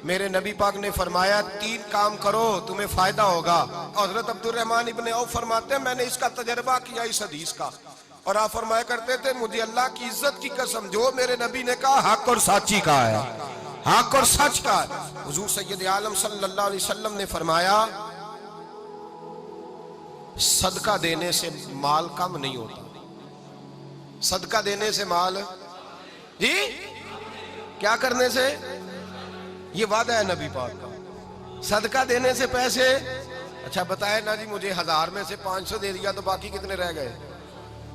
میرے نبی پاک نے فرمایا 3 کام کرو تمہیں فائدہ ہوگا. حضرت عبدالرحمن ابن عوف فرماتے ہیں میں نے اس کا تجربہ کیا اس حدیث کا, اور آپ فرمایا کرتے تھے مجھے اللہ کی عزت کی قسم جو میرے نبی نے کہا حق اور سچی کہا ہے, حق اور سچ کا ہے. حضور سید عالم صلی اللہ علیہ وسلم نے فرمایا صدقہ دینے سے مال کم نہیں ہوتا. صدقہ دینے سے مال جی کیا کرنے سے, یہ وعدہ ہے نبی پاک کا. صدقہ دینے سے پیسے, اچھا بتائے نا جی مجھے 1000 میں سے 500 دے دیا تو باقی کتنے رہ گئے؟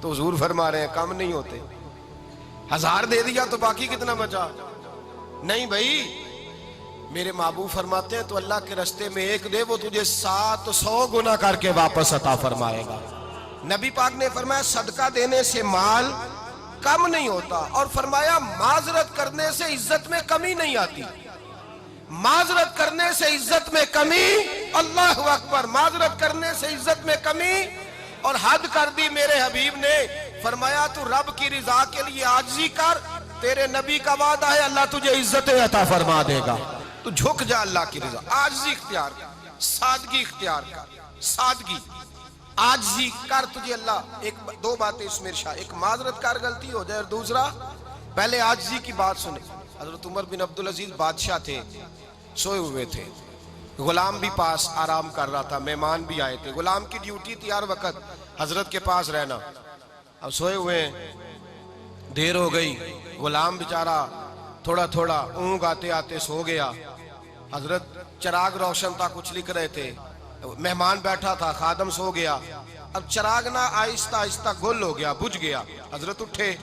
تو حضور فرما رہے ہیں کم نہیں ہوتے. 1000 دے دیا تو باقی کتنا بچا؟ نہیں بھائی, میرے محبوب فرماتے ہیں تو اللہ کے رستے میں 1 دے وہ تجھے 700 گنا کر کے واپس عطا فرمائے گا. نبی پاک نے فرمایا صدقہ دینے سے مال کم نہیں ہوتا, اور فرمایا معذرت کرنے سے عزت میں کمی نہیں آتی. معذرت کرنے سے عزت میں کمی, اللہ اکبر, معذرت کرنے سے عزت میں کمی. اور حد کر دی میرے حبیب نے, فرمایا تو رب کی رضا کے لیے عاجزی کر, تیرے نبی کا وعدہ ہے اللہ تجھے عزت عطا فرما دے گا. تو جھک جا اللہ کی رضا, عاجزی اختیار کر, سادگی اختیار کر, سادگی عاجزی کر, تجھے اللہ 2 باتیں اس میں ارشاد, ایک معذرت کر غلطی ہو جائے, اور دوسرا پہلے عاجزی کی بات سنیں. حضرت عمر بن عبدالعزیز بادشاہ تھے, سوئے ہوئے تھے, غلام بھی پاس آرام کر رہا تھا, مہمان بھی آئے تھے. غلام کی ڈیوٹی تھی ہر وقت حضرت کے پاس رہنا. اب سوئے ہوئے ہیں, دیر ہو گئی, غلام بیچارہ تھوڑا تھوڑا اونگ آتے آتے سو گیا. حضرت چراغ روشن تھا, کچھ لکھ رہے تھے, مہمان بیٹھا تھا, خادم سو گیا. اب چراغ نہ آہستہ آہستہ گل ہو گیا, بجھ گیا. حضرت اٹھے,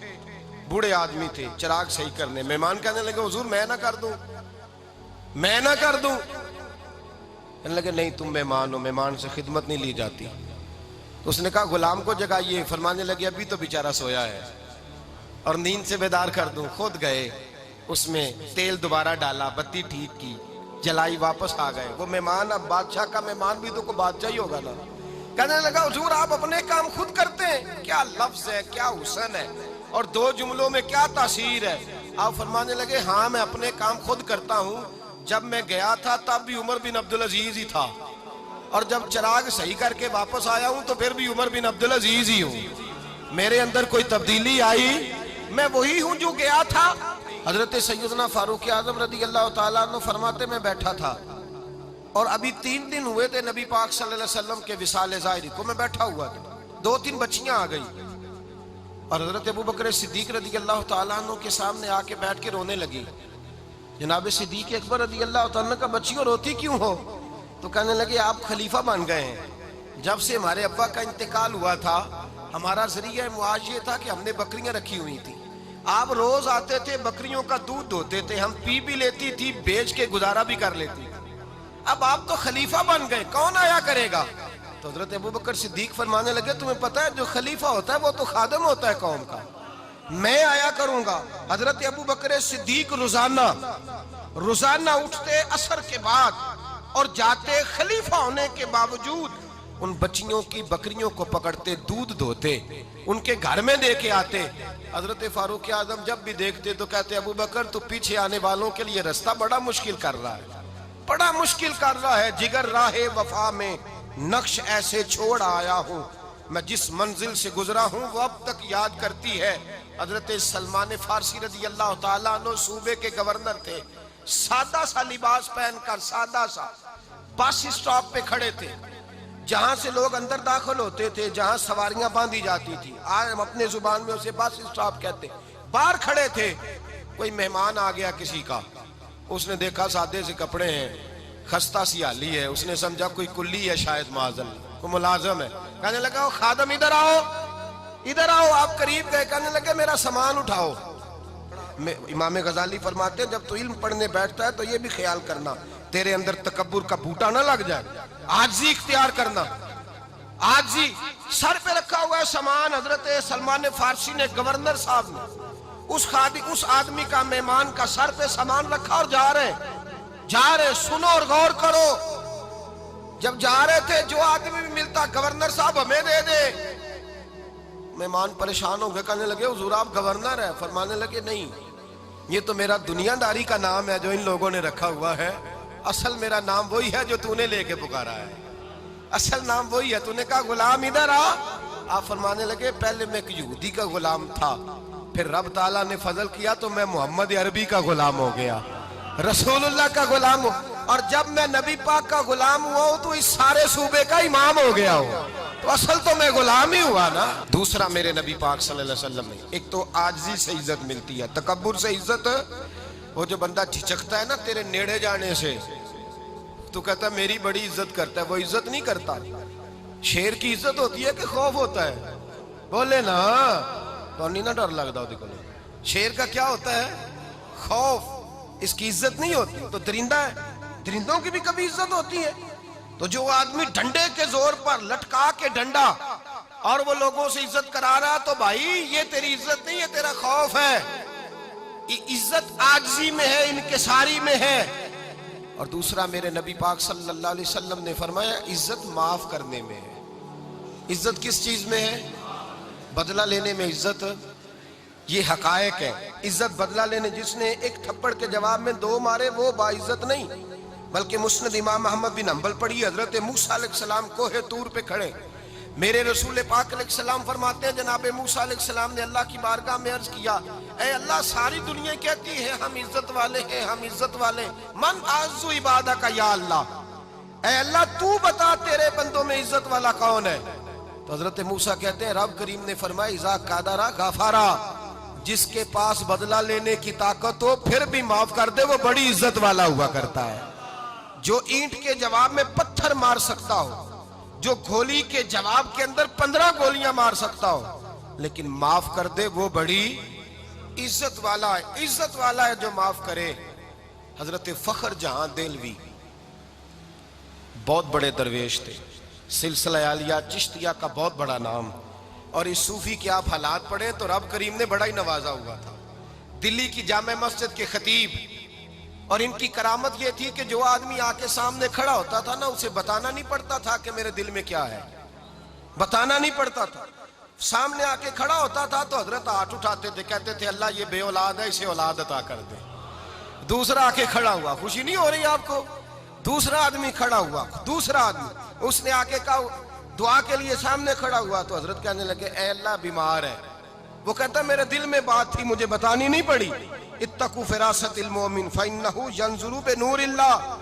بوڑھے آدمی تھے, چراغ صحیح کرنے. مہمان کہنے لگے حضور میں نہ کر دوں, میں نہ کر دوں. کہنے لگے نہیں تم مہمان ہو, مہمان سے خدمت نہیں لی جاتی. تو اس نے کہا غلام کو جگائیے. فرمانے لگے ابھی تو بیچارہ سویا ہے اور نیند سے بیدار کر دوں. خود گئے, اس میں تیل دوبارہ ڈالا, بتی ٹھیک کی, جلائی, واپس آ گئے. وہ مہمان, اب بادشاہ کا مہمان بھی تو کوئی بادشاہ ہی ہوگا نا. کہنے لگا حضور آپ اپنے کام خود کرتے ہیں, کیا لفظ ہے, کیا حسن ہے, اور 2 جملوں میں کیا تاثیر ہے. آپ فرمانے لگے ہاں میں اپنے کام خود کرتا ہوں. جب میں گیا تھا تب بھی عمر بن عبدالعزیز ہی تھا, اور جب چراغ صحیح کر کے واپس آیا ہوں تو پھر بھی عمر بن عبدالعزیز ہی ہوں. میرے اندر کوئی تبدیلی آئی, میں وہی ہوں جو گیا تھا. حضرت سیدنا فاروق اعظم رضی اللہ تعالیٰ عنہ فرماتے میں بیٹھا تھا, اور ابھی 3 دن ہوئے تھے نبی پاک صلی اللہ علیہ وسلم کے وصال ظاہری کو. میں بیٹھا ہوا تھا, 2-3 بچیاں آ گئی, اور حضرت ابو بکر صدیق رضی اللہ تعالیٰ عنہ کے سامنے آ کے بیٹھ کے رونے لگی. جناب صدیق اکبر رضی اللہ تعالیٰ عنہ کا بچیوں روتی کیوں ہو؟ تو کہنے لگے آپ خلیفہ بن گئے ہیں. جب سے ہمارے ابا کا انتقال ہوا تھا ہمارا ذریعہ معاش یہ تھا کہ ہم نے بکریاں رکھی ہوئی تھی. آپ روز آتے تھے, بکریوں کا دودھ دھوتے تھے, ہم پی بھی لیتی تھی, بیچ کے گزارا بھی کر لیتی. اب آپ تو خلیفہ بن گئے, کون آیا کرے گا؟ تو حضرت ابو بکر صدیق فرمانے لگے تمہیں پتہ ہے جو خلیفہ ہوتا ہے وہ تو خادم ہوتا ہے قوم کا, میں آیا کروں گا. حضرت ابو بکر صدیق روزانہ اٹھتے عصر کے بعد اور جاتے, خلیفہ ہونے کے باوجود ان بچیوں کی بکریوں کو پکڑتے, دودھ دھوتے, ان کے گھر میں دے کے آتے. حضرت فاروق اعظم جب بھی دیکھتے تو کہتے ابو بکر تو پیچھے آنے والوں کے لیے رستہ بڑا مشکل کر رہا ہے, بڑا مشکل کر رہا ہے. جگر راہ وفا میں نقش ایسے چھوڑ آیا ہوں, میں جس منزل سے گزرا ہوں وہ اب تک یاد کرتی ہے. حضرت سلمان فارسی رضی اللہ تعالیٰ عنہ صوبے کے گورنر تھے, سادہ سا لباس پہن کر, سادہ سا, بس اسٹاپ پہ کھڑے تھے, جہاں سے لوگ اندر داخل ہوتے تھے, جہاں سواریاں باندھی جاتی تھی, آج ہم اپنے زبان میں اسے بس اسٹاپ کہتے. باہر کھڑے تھے, کوئی مہمان آ گیا کسی کا, اس نے دیکھا سادے سے کپڑے ہیں, خستہ سی حالی ہے, اس نے سمجھا کوئی کلی ہے شاید, معاذ اللہ کوئی ملازم ہے. کہنے لگا خادم ادھر آؤ, ادھر آؤ. آپ قریب گئے, کہنے لگے میرا سامان اٹھاؤ. امام غزالی فرماتے ہیں جب تو علم پڑھنے بیٹھتا ہے تو یہ بھی خیال کرنا تیرے اندر تکبر کا بوٹا نہ لگ جائے, عاجزی اختیار کرنا. عاجزی, سر پہ رکھا ہوا ہے سامان. حضرت سلمان فارسی نے, گورنر صاحب نے, اس آدمی کا, مہمان کا سر پہ سامان رکھا اور جا رہے. سنو اور غور کرو. جب جا رہے تھے جو آدمی بھی ملتا گورنر صاحب ہمیں دے دے. مہمان پریشان ہو گئے, کہنے لگے حضور آپ گورنر ہیں؟ فرمانے لگے نہیں, یہ تو میرا دنیا داری کا نام ہے جو ان لوگوں نے رکھا ہوا ہے، اصل میرا نام وہی ہے جو تو نے لے کے پکارا ہے، اصل نام وہی ہے۔ تو نے کہا غلام ادھر آ، آپ فرمانے لگے پہلے میں ایک یہودی کا غلام تھا، پھر رب تعالیٰ نے فضل کیا تو میں محمد عربی کا غلام ہو گیا، رسول اللہ کا غلام ہوں، اور جب میں نبی پاک کا غلام ہوا ہوں تو اس سارے صوبے کا امام ہو گیا ہوں، تو اصل تو میں غلام ہی ہوا نا۔ دوسرا میرے نبی پاک صلی اللہ علیہ وسلم نے ایک تو عاجزی سے عزت ملتی ہے، تکبر سے عزت، وہ جو بندہ جھجکتا ہے نا تیرے نیڑے جانے سے، تو کہتا ہے میری بڑی عزت کرتا ہے، وہ عزت نہیں کرتا۔ شیر کی عزت ہوتی ہے کہ خوف ہوتا ہے؟ بولے نا، تو نہیں نہ ڈر لگتا ہوتی کو۔ شیر کا کیا ہوتا ہے؟ خوف، اس کی عزت نہیں ہوتی۔ تو درندہ ہے، درندوں کی بھی کبھی عزت ہوتی ہے؟ تو جو آدمی ڈنڈے کے زور پر لٹکا کے ڈنڈا اور وہ لوگوں سے عزت کرا رہا، تو بھائی یہ تیری عزت نہیں ہے، تیرا خوف ہے۔ عزت عاجزی میں ہے، انکساری میں ہے۔ اور دوسرا میرے نبی پاک صلی اللہ علیہ وسلم نے فرمایا عزت معاف کرنے میں ہے۔ عزت کس چیز میں ہے؟ بدلہ لینے میں عزت، یہ حقائق ہے۔ عزت بدلہ لینے، جس نے ایک تھپڑ کے جواب میں 2 مارے وہ باعزت نہیں، بلکہ مسند امام احمد بن حنبل پڑھی، حضرت موسیٰ علیہ السلام کوہ طور پہ کھڑے، میرے رسول پاک علیہ السلام فرماتے ہیں جناب موسیٰ علیہ السلام نے اللہ کی بارگاہ میں عرض کیا، اے اللہ ساری دنیا کہتی ہے ہم عزت والے ہیں، ہم عزت والے، من اعز عبادک یا اللہ، اے اللہ تو بتا تیرے بندوں میں عزت والا کون ہے؟ تو حضرت موسیٰ کہتے ہیں رب کریم نے فرمایا اذا قادر غفارا، جس کے پاس بدلہ لینے کی طاقت ہو پھر بھی معاف کر دے وہ بڑی عزت والا ہوا کرتا ہے۔ جو اینٹ کے جواب میں پتھر مار سکتا ہو، جو گولی کے جواب کے اندر 15 گولیاں مار سکتا ہو، لیکن معاف کر دے وہ بڑی عزت والا ہے۔ عزت والا ہے جو معاف کرے۔ حضرت فخر جہاں دہلوی بہت بڑے درویش تھے، سلسلہ عالیہ چشتیہ کا بہت بڑا نام، اور اس صوفی کے آپ حالات پڑھیں تو رب کریم نے بڑا ہی نوازا ہوا تھا۔ دلی کی جامع مسجد کے خطیب، اور ان کی کرامت یہ تھی کہ جو آدمی آ کے سامنے کھڑا ہوتا تھا نا اسے بتانا نہیں پڑتا تھا کہ میرے دل میں کیا ہے، بتانا نہیں پڑتا تھا۔ سامنے آ کے کھڑا ہوتا تھا تو حضرت ہاتھ اٹھاتے تھے، کہتے تھے اللہ یہ بے اولاد ہے، اسے اولاد عطا کر دے۔ دوسرا آ کے کھڑا ہوا، خوشی نہیں ہو رہی آپ کو؟ دوسرا آدمی کھڑا ہوا، دوسرا آدمی، اس نے آ کے کہا دعا کے لیے سامنے کھڑا ہوا تو حضرت کہنے لگے اے اللہ بیمار ہے، وہ کہتا میرے دل میں بات تھی مجھے بتانی نہیں پڑی، اتقوا فراست المومن فإنہ ینظر بنور اللہ،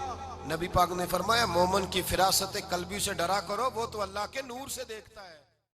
نبی پاک نے فرمایا مومن کی فراست قلبی سے ڈرا کرو، وہ تو اللہ کے نور سے دیکھتا ہے۔